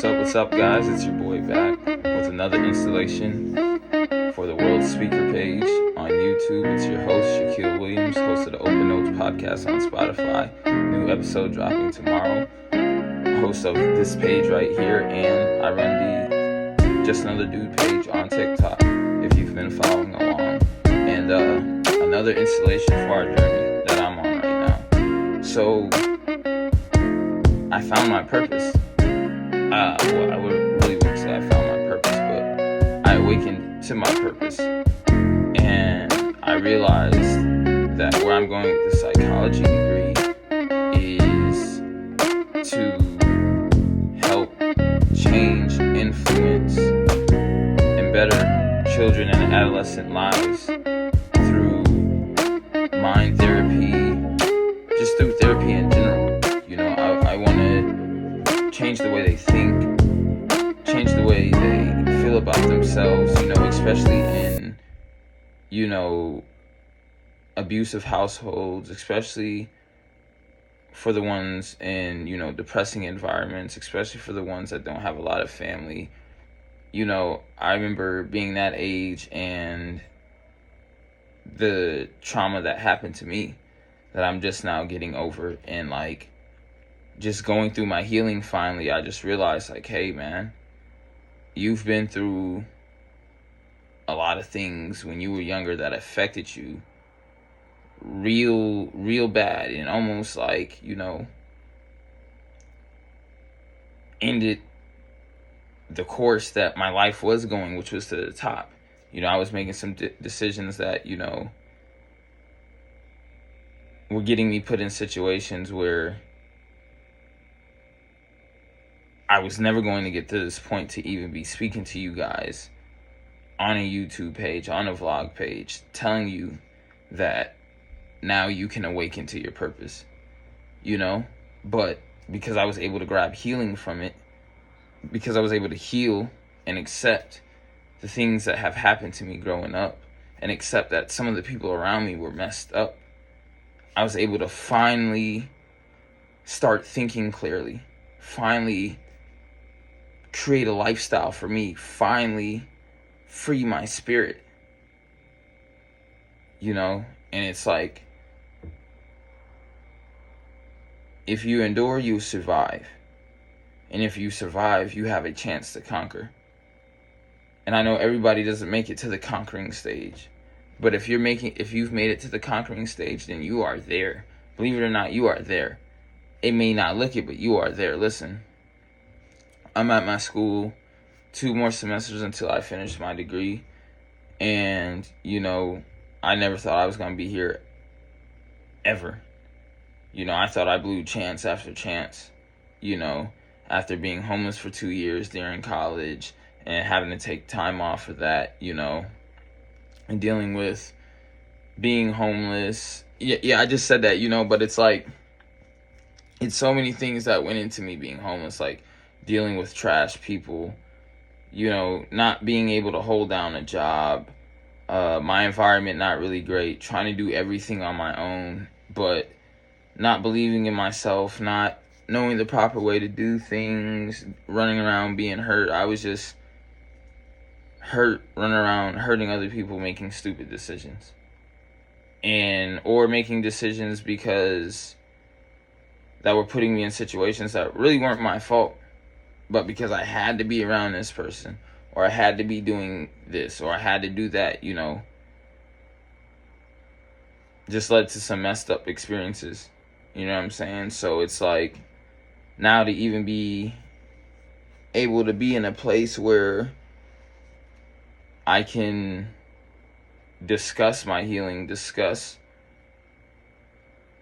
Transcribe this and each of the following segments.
What's up, guys? It's your boy back with another installation for the World Speaker page on YouTube. It's your host, Shaquille Williams, host of the Open Notes podcast on Spotify. New episode dropping tomorrow. Host of this page right here, and I run the Just Another Dude page on TikTok if you've been following along. And another installation for our journey that I'm on right now. So, I found my purpose. I wouldn't say I found my purpose, but I awakened to my purpose. And I realized that where I'm going with the psychology degree is to help change, influence, and better children and adolescent lives through mind therapy, just through therapy in general. I want to change the way they think, change the way they feel about themselves, especially in, abusive households, especially for the ones in, depressing environments, especially for the ones that don't have a lot of family. I remember being that age and the trauma that happened to me that I'm just now getting over, and just going through my healing finally, I just realized hey man, you've been through a lot of things when you were younger that affected you real bad, and almost ended the course that my life was going, which was to the top. I was making some decisions that, were getting me put in situations where I was never going to get to this point to even be speaking to you guys on a YouTube page, on a vlog page, telling you that now you can awaken to your purpose, But because I was able to grab healing from it, because I was able to heal and accept the things that have happened to me growing up, and accept that some of the people around me were messed up, I was able to finally start thinking clearly, finally create a lifestyle for me, finally free my spirit, and it's if you endure, you survive, and if you survive, you have a chance to conquer. And I know everybody doesn't make it to the conquering stage, but if you've made it to the conquering stage, then you are there. Believe it or not, you are there. It may not look it, but you are there. Listen, I'm at my school 2 more semesters until I finish my degree. And, I never thought I was going to be here ever. I thought I blew chance after chance, after being homeless for 2 years during college and having to take time off for that, and dealing with being homeless. Yeah, I just said that, but it's it's so many things that went into me being homeless, dealing with trash people, not being able to hold down a job, my environment not really great, trying to do everything on my own, but not believing in myself, not knowing the proper way to do things, running around being hurt. I was just hurt, running around hurting other people, making stupid decisions, or making decisions because that were putting me in situations that really weren't my fault, but because I had to be around this person, or I had to be doing this, or I had to do that, just led to some messed up experiences. You know what I'm saying? So it's now to even be able to be in a place where I can discuss my healing, discuss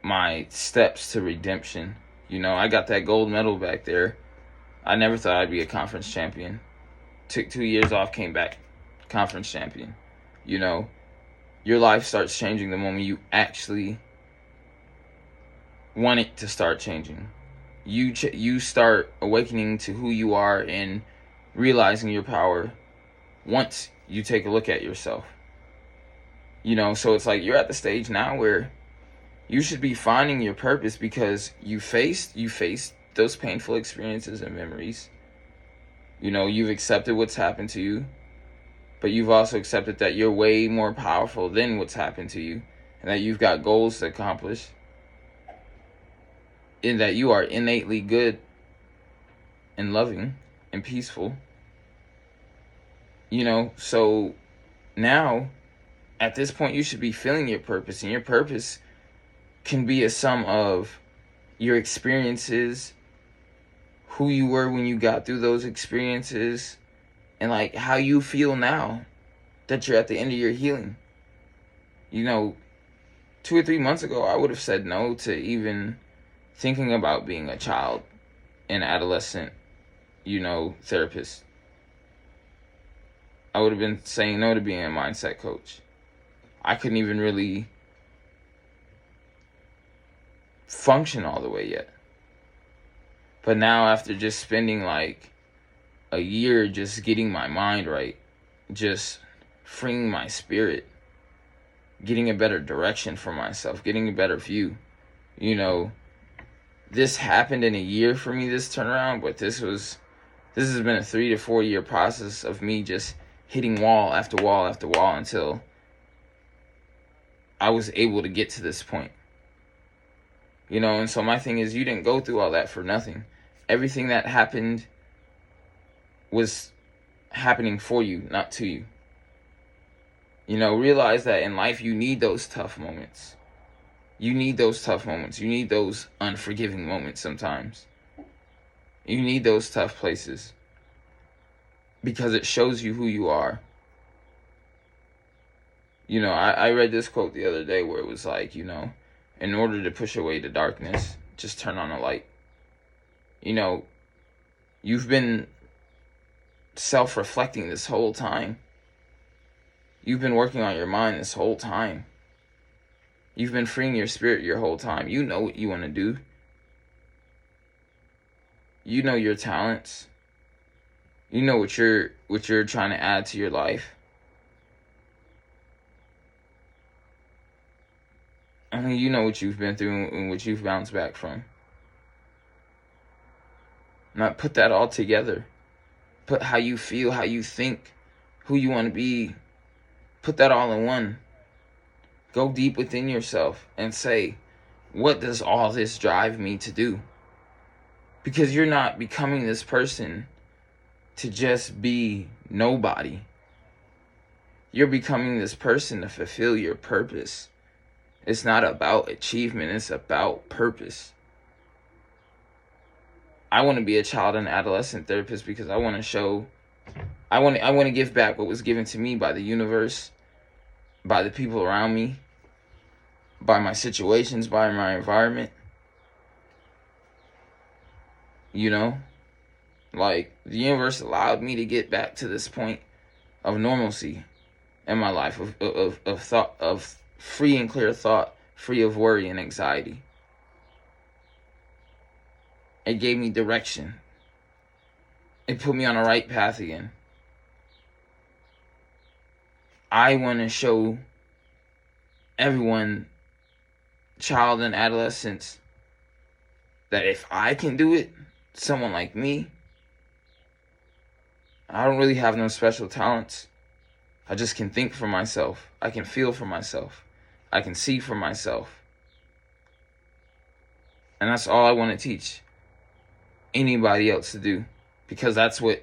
my steps to redemption. I got that gold medal back there. I never thought I'd be a conference champion. Took 2 years off, came back, conference champion. Your life starts changing the moment you actually want it to start changing. You start awakening to who you are and realizing your power once you take a look at yourself. So it's you're at the stage now where you should be finding your purpose because you faced those painful experiences and memories. You know, you've accepted what's happened to you, but you've also accepted that you're way more powerful than what's happened to you, and that you've got goals to accomplish, and that you are innately good and loving and peaceful. You know, so now, at this point, you should be feeling your purpose, and your purpose can be a sum of your experiences, who you were when you got through those experiences, and like how you feel now that you're at the end of your healing. You know, 2 or 3 months ago, I would have said no to even thinking about being a child and adolescent, therapist. I would have been saying no to being a mindset coach. I couldn't even really function all the way yet. But now, after just spending like a year just getting my mind right, just freeing my spirit, getting a better direction for myself, getting a better view, this happened in a year for me, this turnaround, but this has been a 3 to 4 year process of me just hitting wall after wall after wall until I was able to get to this point. And so my thing is, you didn't go through all that for nothing. Everything that happened was happening for you, not to you. Realize that in life you need those tough moments. You need those tough moments. You need those unforgiving moments sometimes. You need those tough places because it shows you who you are. I read this quote the other day where it was like, in order to push away the darkness, just turn on a light. You've been self-reflecting this whole time. You've been working on your mind this whole time. You've been freeing your spirit your whole time. You know what you want to do. You know your talents. You know what you're trying to add to your life. I mean, you know what you've been through and what you've bounced back from. Now put that all together. Put how you feel, how you think, who you want to be. Put that all in one. Go deep within yourself and say, what does all this drive me to do? Because you're not becoming this person to just be nobody. You're becoming this person to fulfill your purpose. It's not about achievement, it's about purpose. I want to be a child and adolescent therapist because I want to give back what was given to me by the universe, by the people around me, by my situations, by my environment. Like the universe allowed me to get back to this point of normalcy in my life, of thought, of free and clear thought, free of worry and anxiety. It gave me direction. It put me on the right path again. I want to show everyone, child and adolescents, that if I can do it, someone like me, I don't really have no special talents. I just can think for myself. I can feel for myself. I can see for myself. And that's all I want to teach anybody else to do, because that's what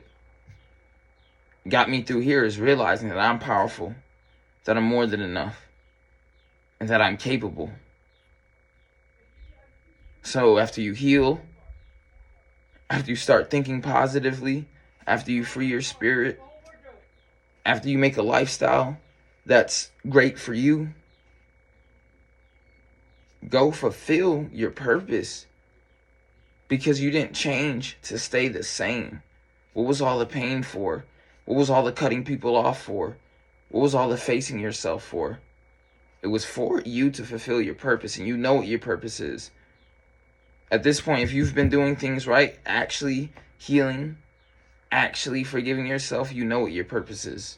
got me through here, is realizing that I'm powerful, that I'm more than enough, and that I'm capable. So after you heal, after you start thinking positively, after you free your spirit, after you make a lifestyle that's great for you, go fulfill your purpose, because you didn't change to stay the same. What was all the pain for? What was all the cutting people off for? What was all the facing yourself for? It was for you to fulfill your purpose, and you know what your purpose is. At this point, if you've been doing things right, actually healing, actually forgiving yourself, you know what your purpose is.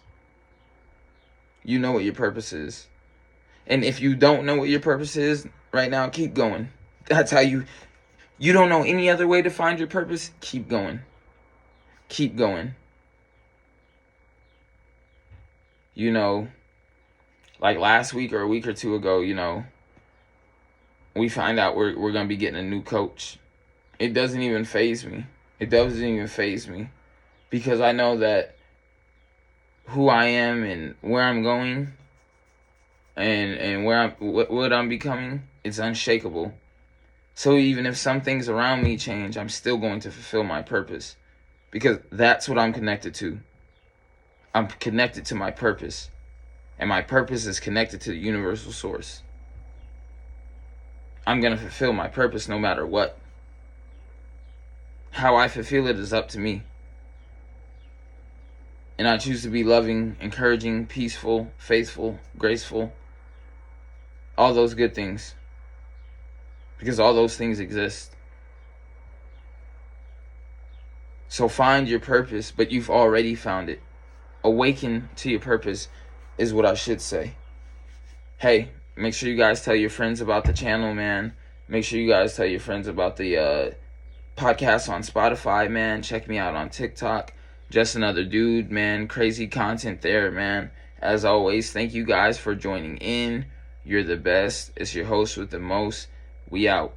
You know what your purpose is. And if you don't know what your purpose is right now, keep going. That's how you don't know any other way to find your purpose, keep going. keep going. You know, like last week or a week or two ago, you know, we find out we're going to be getting a new coach. It doesn't even faze me. It doesn't even faze me. Because I know that who I am and where I'm going and what I'm becoming, it's unshakable. So even if some things around me change, I'm still going to fulfill my purpose. Because that's what I'm connected to. I'm connected to my purpose. And my purpose is connected to the universal source. I'm going to fulfill my purpose no matter what. How I fulfill it is up to me. And I choose to be loving, encouraging, peaceful, faithful, graceful. All those good things. Because all those things exist. So find your purpose, but you've already found it. Awaken to your purpose is what I should say. Hey, make sure you guys tell your friends about the channel, man. Make sure you guys tell your friends about the podcast on Spotify, man. Check me out on TikTok. Just Another Dude, man. Crazy content there, man. As always, thank you guys for joining in. You're the best. It's your host with the most. We out.